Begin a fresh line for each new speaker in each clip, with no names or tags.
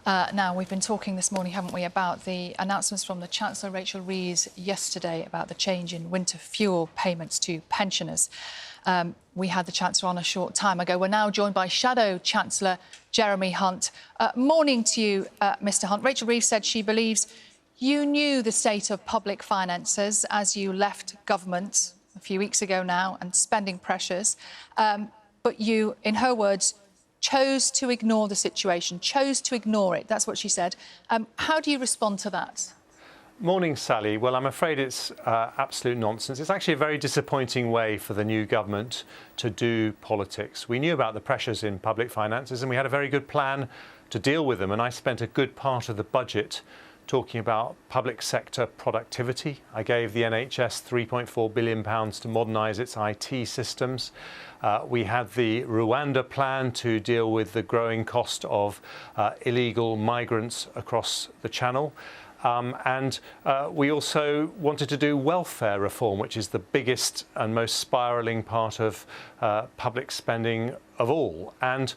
Now, we've been talking this morning, haven't we, about the announcements from the Chancellor, Rachel Reeves, yesterday about the change in winter fuel payments to pensioners. We had the Chancellor on a short time ago. We're now joined by Shadow Chancellor Jeremy Hunt. Morning to you, Mr Hunt. Rachel Reeves said she believes you knew the state of public finances as you left government a few weeks ago now and spending pressures. But you, in her words, chose to ignore the situation, chose to ignore it. That's what she said. How do you respond to that?
Morning, Sally. Well, I'm afraid it's absolute nonsense. It's actually a very disappointing way for the new government to do politics. We knew about the pressures in public finances and we had a very good plan to deal with them. And I spent a good part of the budget talking about public sector productivity. I gave the NHS £3.4 billion to modernise its IT systems. We had the Rwanda plan to deal with the growing cost of illegal migrants across the Channel. And we also wanted to do welfare reform, which is the biggest and most spiralling part of public spending of all. And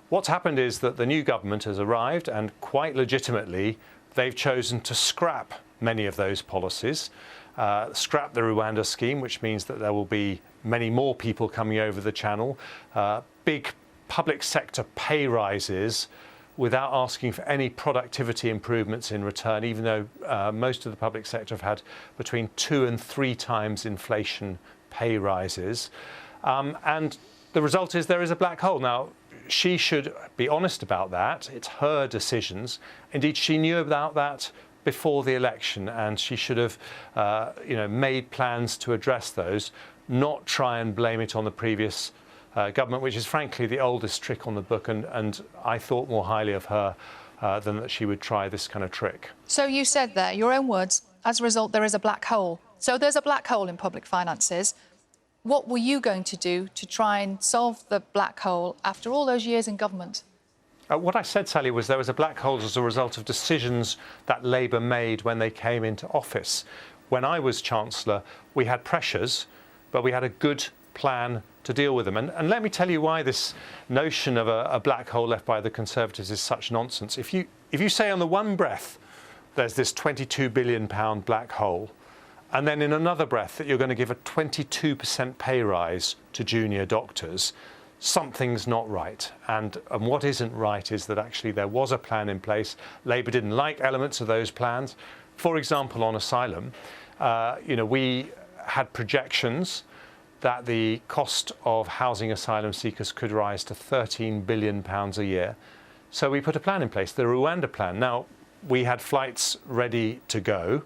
what's happened is that the new government has arrived and quite legitimately they've chosen to scrap many of those policies, scrap the Rwanda scheme, which means that there will be many more people coming over the Channel, big public sector pay rises without asking for any productivity improvements in return, even though most of the public sector have had between 2 and 3 times inflation pay rises. And the result is there is a black hole. Now, she should be honest about that. It's her decisions. Indeed, she knew about that before the election, and she should have, made plans to address those, not try and blame it on the previous government, which is frankly the oldest trick on the book. And I thought more highly of her than that she would try this kind of trick.
So you said there, your own words, as a result, there is a black hole. So there's a black hole in public finances. What were you going to do to try and solve the black hole after all those years in government?
What I said, Sally, was there was a black hole as a result of decisions that Labour made when they came into office. When I was Chancellor, we had pressures, but we had a good plan to deal with them. And let me tell you why this notion of a black hole left by the Conservatives is such nonsense. If you say on the one breath there's this £22 billion black hole, and then in another breath that you're going to give a 22% pay rise to junior doctors, something's not right. And what isn't right is that actually there was a plan in place. Labour didn't like elements of those plans. For example, on asylum, we had projections that the cost of housing asylum seekers could rise to £13 billion a year. So we put a plan in place, the Rwanda plan. Now, we had flights ready to go.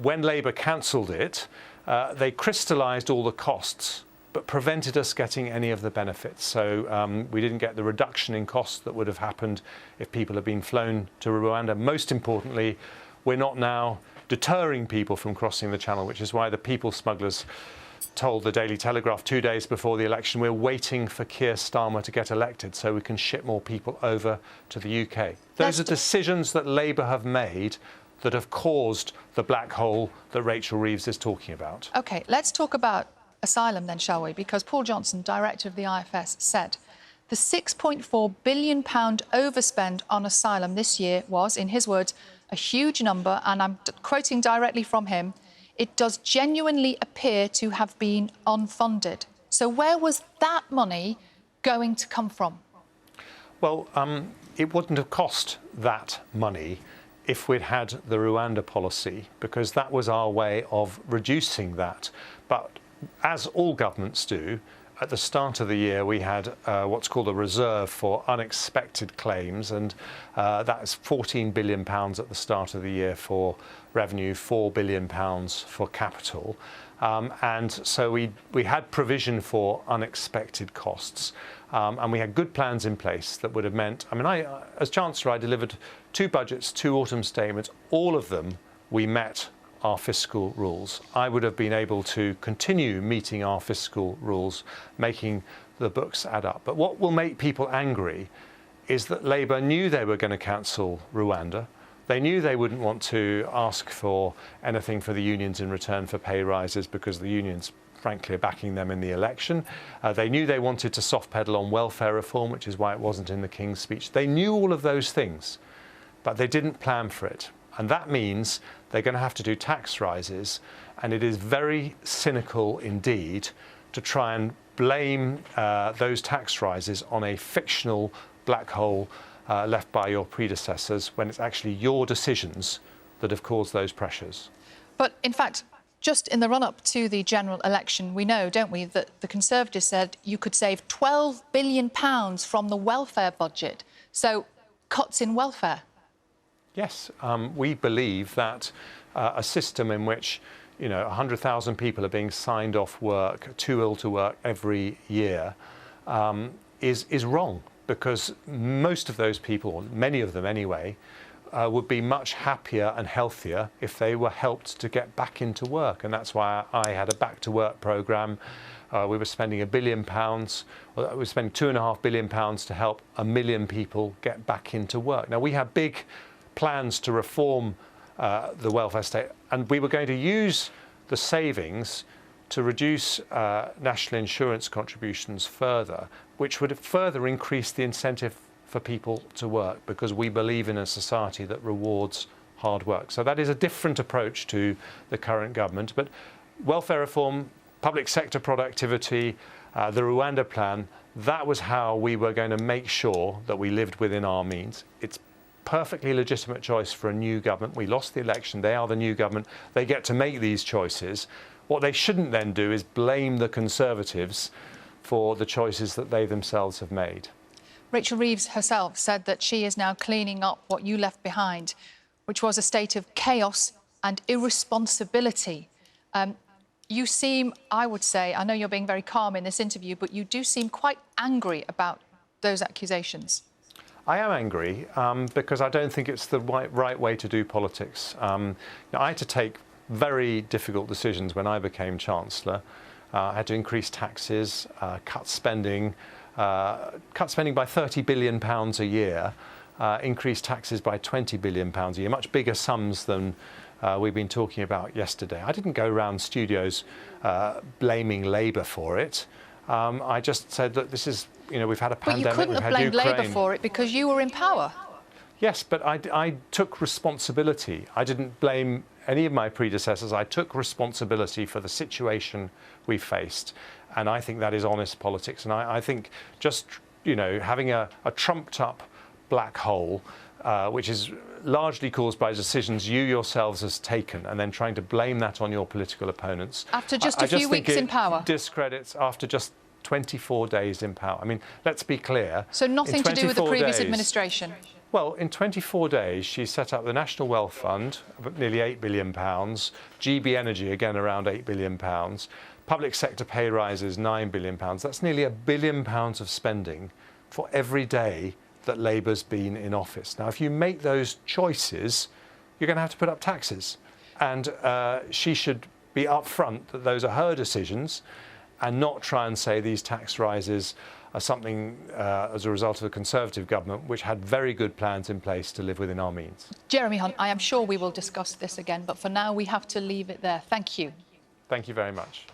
When Labour cancelled it, they crystallised all the costs, but prevented us getting any of the benefits. So we didn't get the reduction in costs that would have happened if people had been flown to Rwanda. Most importantly, we're not now deterring people from crossing the Channel, which is why the people smugglers told the Daily Telegraph 2 days before the election, we're waiting for Keir Starmer to get elected so we can ship more people over to the UK. Those are decisions that Labour have made that have caused the black hole that Rachel Reeves is talking about.
OK, let's talk about asylum then, shall we? Because Paul Johnson, director of the IFS, said the £6.4 billion overspend on asylum this year was, in his words, a huge number, and I'm quoting directly from him, it does genuinely appear to have been unfunded. So where was that money going to come from?
Well, it wouldn't have cost that money if we'd had the Rwanda policy, because that was our way of reducing that. But as all governments do, at the start of the year we had what's called a reserve for unexpected claims, and that's £14 billion at the start of the year for revenue, £4 billion for capital. And so we had provision for unexpected costs. And we had good plans in place that would have meant, as Chancellor, I delivered 2 budgets, 2 autumn statements, all of them we met our fiscal rules. I would have been able to continue meeting our fiscal rules, making the books add up. But what will make people angry is that Labour knew they were going to cancel Rwanda. They knew they wouldn't want to ask for anything for the unions in return for pay rises because the unions frankly are backing them in the election. They knew they wanted to soft pedal on welfare reform, which is why it wasn't in the King's speech. They knew all of those things. but they didn't plan for it. And that means they're going to have to do tax rises. And it is very cynical indeed to try and blame those tax rises on a fictional black hole left by your predecessors, when it's actually your decisions that have caused those pressures.
But in fact, just in the run-up to the general election, we know, don't we, that the Conservatives said you could save £12 billion from the welfare budget. So cuts in welfare.
Yes, we believe that a system in which 100,000 people are being signed off work, too ill to work every year, is wrong, because most of those people, or many of them anyway, would be much happier and healthier if they were helped to get back into work. And that's why I had a back to work programme. We were spending £1 billion, we were spending £2.5 billion to help 1 million people get back into work. Now, we have big plans to reform the welfare state, and we were going to use the savings to reduce national insurance contributions further, which would further increase the incentive for people to work, because we believe in a society that rewards hard work. So that is a different approach to the current government. But welfare reform, public sector productivity, the Rwanda plan, that was how we were going to make sure that we lived within our means. It's perfectly legitimate choice for a new government. We lost the election. They are the new government. They get to make these choices. What they shouldn't then do is blame the Conservatives for the choices that they themselves have made.
Rachel Reeves herself said that she is now cleaning up what you left behind, which was a state of chaos and irresponsibility. You seem, I would say, I know you're being very calm in this interview, but you do seem quite angry about those accusations.
I am angry because I don't think it's the right way to do politics. I had to take very difficult decisions when I became Chancellor. I had to increase taxes, cut spending by £30 billion a year, increase taxes by £20 billion a year, much bigger sums than we've been talking about yesterday. I didn't go around studios blaming Labour for it. I just said that this is, we've had a pandemic.
But you couldn't have blamed Labour for it because you were in power.
Yes, but I took responsibility. I didn't blame any of my predecessors. I took responsibility for the situation we faced. And I think that is honest politics. And I think just, having a trumped-up black hole, which is largely caused by decisions you yourselves has taken, and then trying to blame that on your political opponents.
After just a few weeks in power?
Discredits after just 24 days in power. I mean, let's be clear.
So nothing to do with the previous administration?
Well, in 24 days, she set up the National Wealth Fund, nearly £8 billion, GB Energy, again, around £8 billion, public sector pay rises, £9 billion. That's nearly £1 billion of spending for every day that Labour's been in office. Now, if you make those choices, you're going to have to put up taxes. And she should be upfront that those are her decisions, and not try and say these tax rises are something as a result of the Conservative government, which had very good plans in place to live within our means.
Jeremy Hunt, I am sure we will discuss this again, but for now we have to leave it there. Thank you.
Thank you very much.